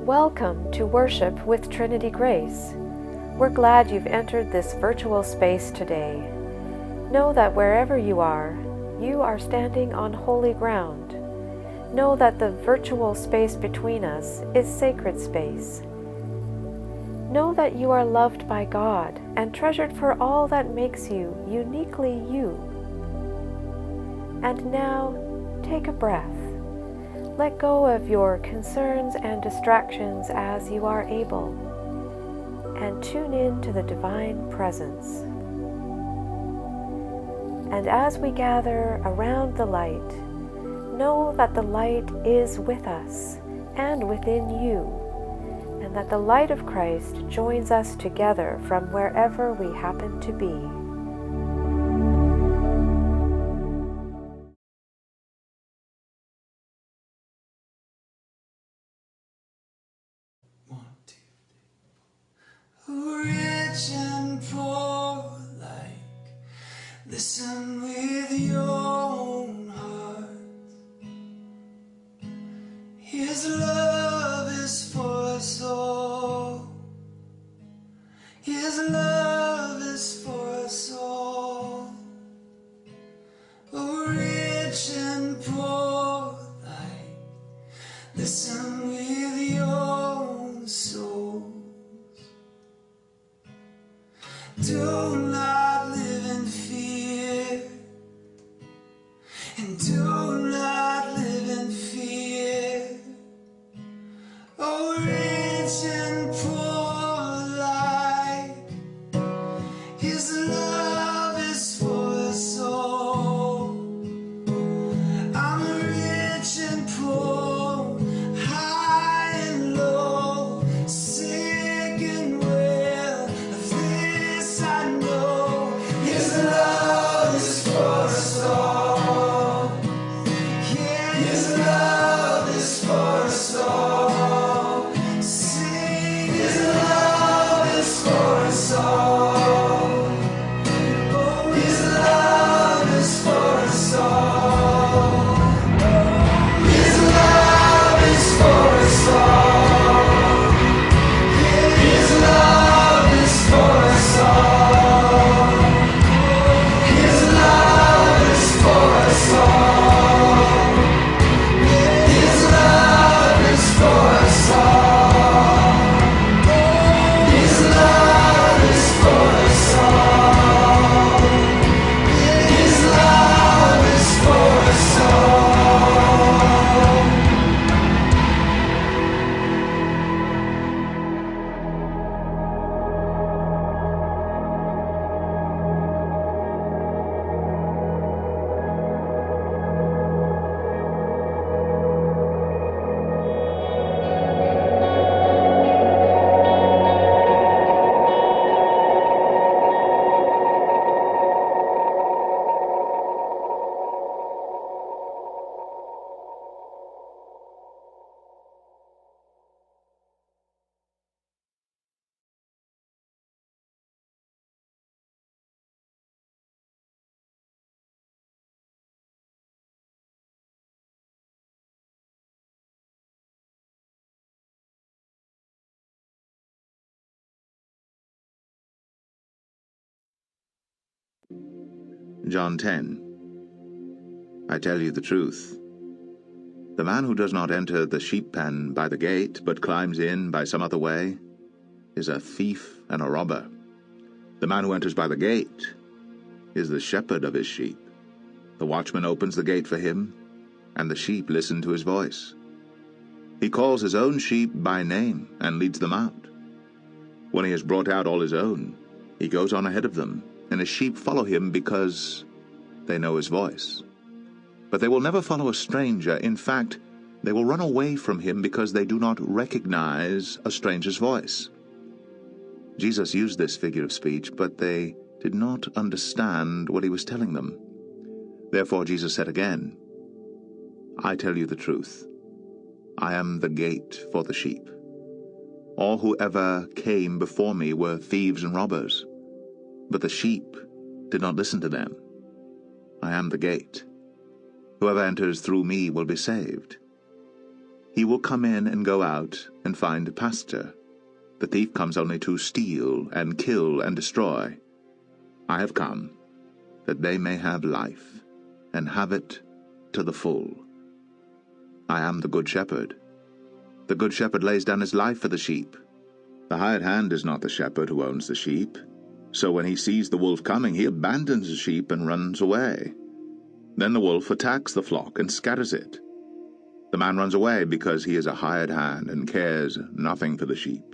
Welcome to worship with Trinity-Grace. We're glad you've entered this virtual space today. Know that wherever you are standing on holy ground. Know that the virtual space between us is sacred space. Know that you are loved by God and treasured for all that makes you uniquely you. And now, take a breath. Let go of your concerns and distractions as you are able, and tune in to the divine presence. And as we gather around the light, know that the light is with us and within you, and that the light of Christ joins us together from wherever we happen to be. Rich and poor alike, listen with your own heart. His love is for us all. His love is for us all. Oh, rich and poor alike, listen with your own soul. Do not live in fear, and do not live in fear. Oh, rich and poor alike, His love is for us all. I'm rich and poor, high and low, sick and well. Of this I know, His love is for us all. Yeah, His love is for us all. Sing, His love is for us all. Oh, His love is for us all. His love is for us all. Yeah, His love is for us all. His love is for us all. Yeah, His love is for us all. His love is for us all. Yeah, His love is for us all. John 10. I tell you the truth. The man who does not enter the sheep pen by the gate, but climbs in by some other way, is a thief and a robber. The man who enters by the gate is the shepherd of his sheep. The watchman opens the gate for him, and the sheep listen to his voice. He calls his own sheep by name and leads them out. When he has brought out all his own, he goes on ahead of them, and his sheep follow him because they know his voice. But they will never follow a stranger. In fact, they will run away from him because they do not recognize a stranger's voice. Jesus used this figure of speech, but they did not understand what he was telling them. Therefore Jesus said again, I tell you the truth. I am the gate for the sheep. All who ever came before me were thieves and robbers, but the sheep did not listen to them. I am the gate. Whoever enters through me will be saved. He will come in and go out and find pasture. The thief comes only to steal and kill and destroy. I have come, that they may have life, and have it to the full. I am the good shepherd. The good shepherd lays down his life for the sheep. The hired hand is not the shepherd who owns the sheep. So when he sees the wolf coming, he abandons the sheep and runs away. Then the wolf attacks the flock and scatters it. The man runs away because he is a hired hand and cares nothing for the sheep.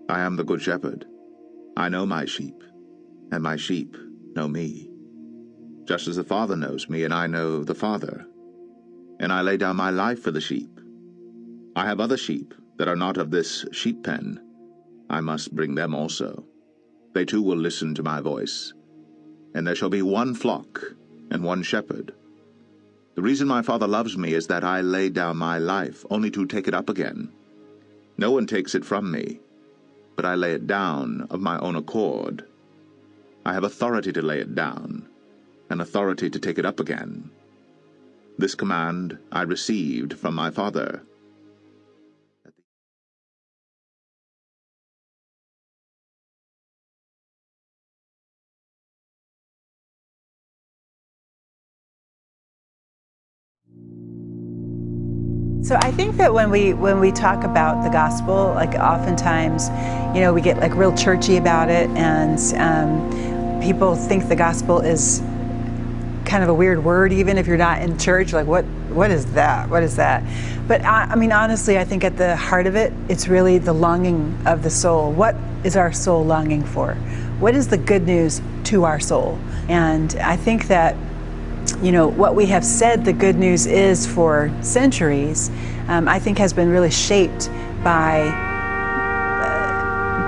I am the good shepherd. I know my sheep, and my sheep know me. Just as the Father knows me, and I know the Father. And I lay down my life for the sheep. I have other sheep that are not of this sheep pen. I must bring them also. They too will listen to my voice. And there shall be one flock and one shepherd. The reason my Father loves me is that I lay down my life, only to take it up again. No one takes it from me, but I lay it down of my own accord. I have authority to lay it down, and authority to take it up again. This command I received from my Father. So I think that when we talk about the gospel, like oftentimes, we get like real churchy about it, and people think the gospel is kind of a weird word, even if you're not in church. Like, what is that? What is that? But I mean, honestly, I think at the heart of it, it's really the longing of the soul. What is our soul longing for? What is the good news to our soul? And I think that what we have said the good news is for centuries, I think has been really shaped by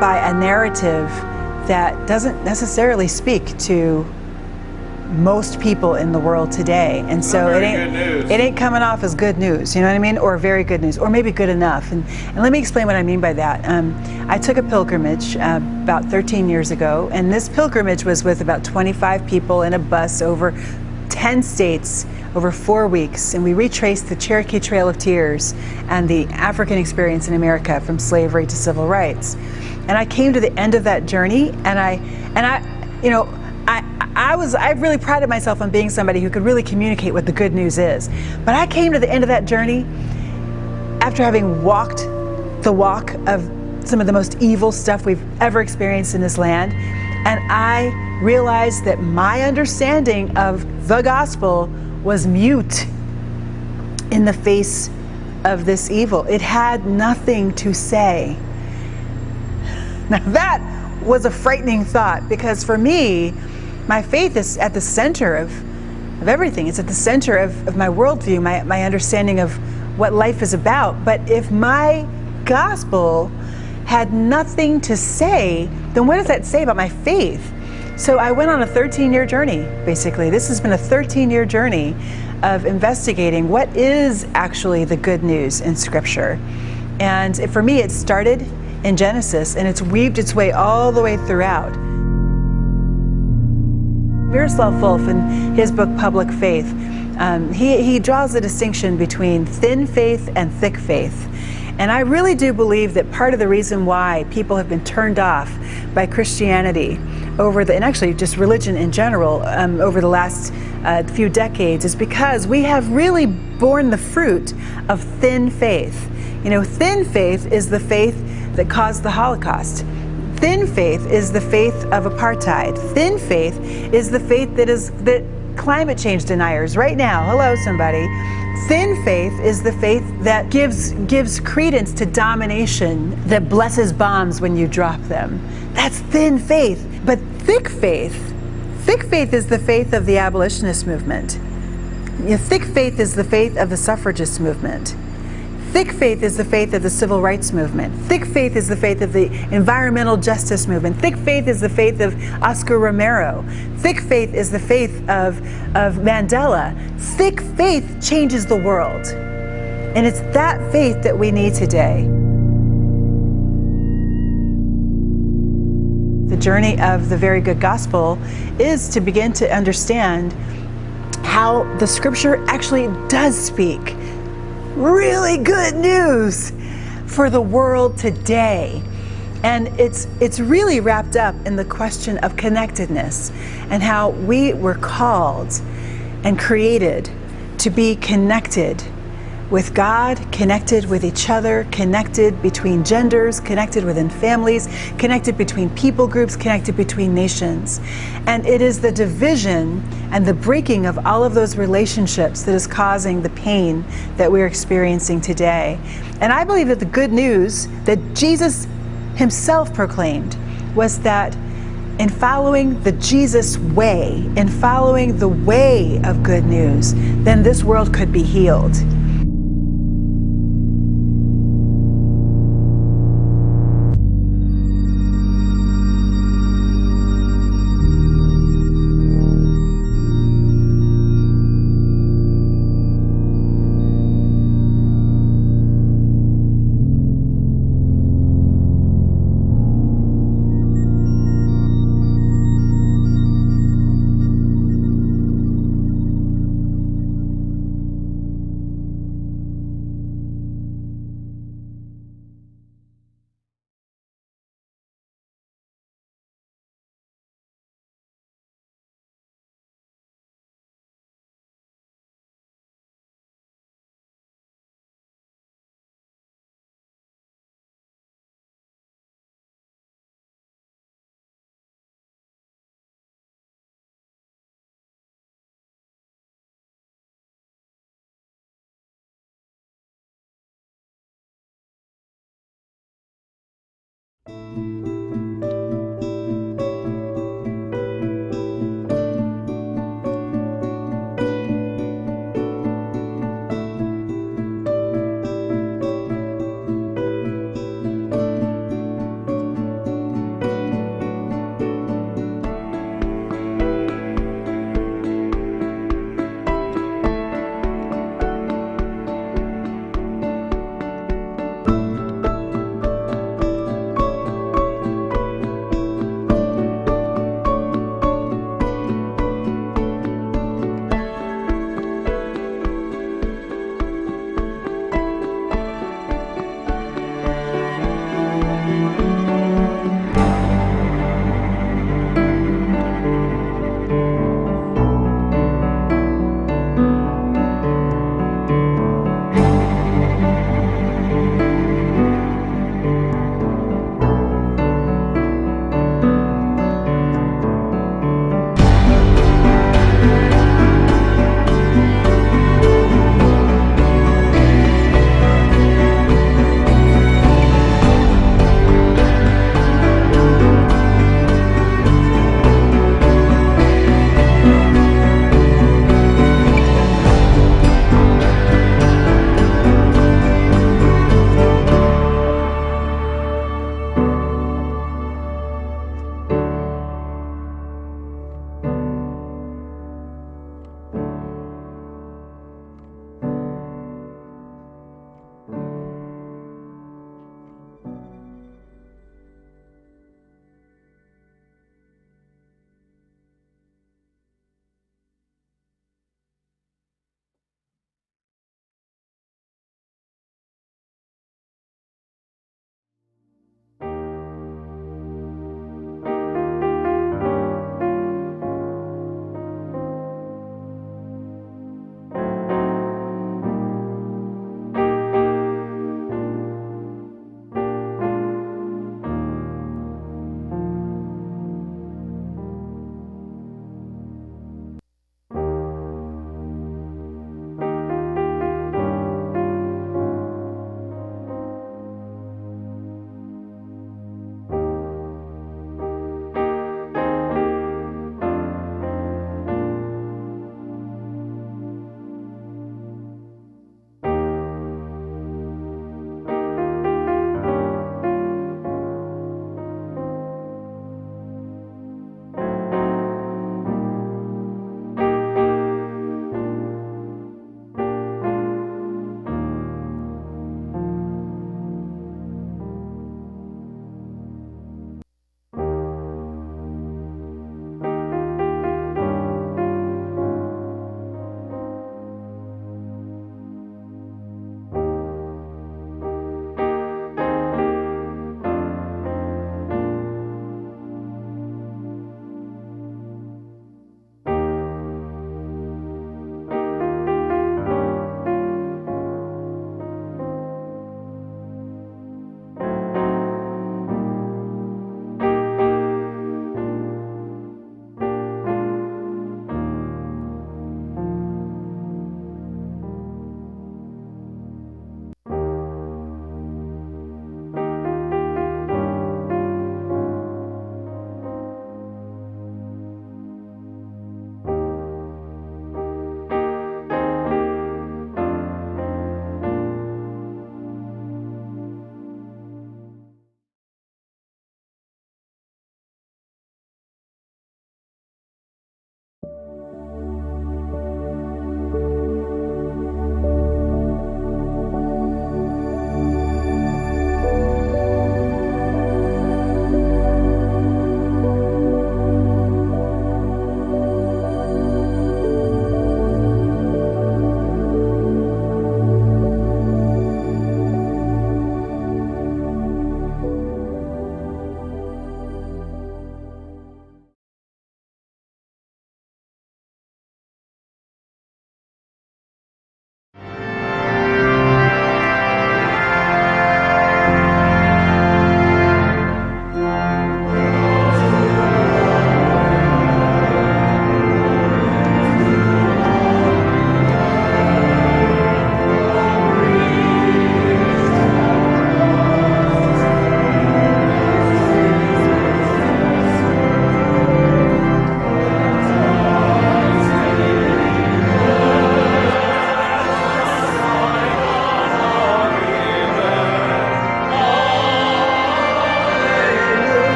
a narrative that doesn't necessarily speak to most people in the world today. And so it ain't coming off as good news, you know what I mean? Or very good news, or maybe good enough. And let me explain what I mean by that. I took a pilgrimage about 13 years ago, and this pilgrimage was with about 25 people in a bus over 10 states over 4 weeks, and we retraced the Cherokee Trail of Tears and the African experience in America from slavery to civil rights. And I came to the end of that journey, and I really prided myself on being somebody who could really communicate what the good news is. But I came to the end of that journey after having walked the walk of some of the most evil stuff we've ever experienced in this land, and I realized that my understanding of the gospel was mute in the face of this evil. It had nothing to say. Now that was a frightening thought, because for me, my faith is at the center of everything. It's at the center of my worldview, my understanding of what life is about. But if my gospel had nothing to say, then what does that say about my faith? So I went on a 13-year journey, basically. This has been a 13-year journey of investigating what is actually the good news in Scripture. And for me, it started in Genesis, and it's weaved its way all the way throughout. Miroslav Volf, in his book Public Faith, he draws a distinction between thin faith and thick faith. And I really do believe that part of the reason why people have been turned off by Christianity and actually just religion in general, over the last few decades, is because we have really borne the fruit of thin faith. Thin faith is the faith that caused the Holocaust. Thin faith is the faith of apartheid. Thin faith is the faith that climate change deniers right now. Hello, somebody. Thin faith is the faith that gives credence to domination, that blesses bombs when you drop them. That's thin faith. But thick faith is the faith of the abolitionist movement. Thick faith is the faith of the suffragist movement. Thick faith is the faith of the civil rights movement. Thick faith is the faith of the environmental justice movement. Thick faith is the faith of Oscar Romero. Thick faith is the faith of Mandela. Thick faith changes the world. And it's that faith that we need today. The journey of the very good gospel is to begin to understand how the Scripture actually does speak really good news for the world today. And it's really wrapped up in the question of connectedness and how we were called and created to be connected with God, connected with each other, connected between genders, connected within families, connected between people groups, connected between nations. And it is the division and the breaking of all of those relationships that is causing the pain that we're experiencing today. And I believe that the good news that Jesus himself proclaimed was that in following the Jesus way, in following the way of good news, then this world could be healed.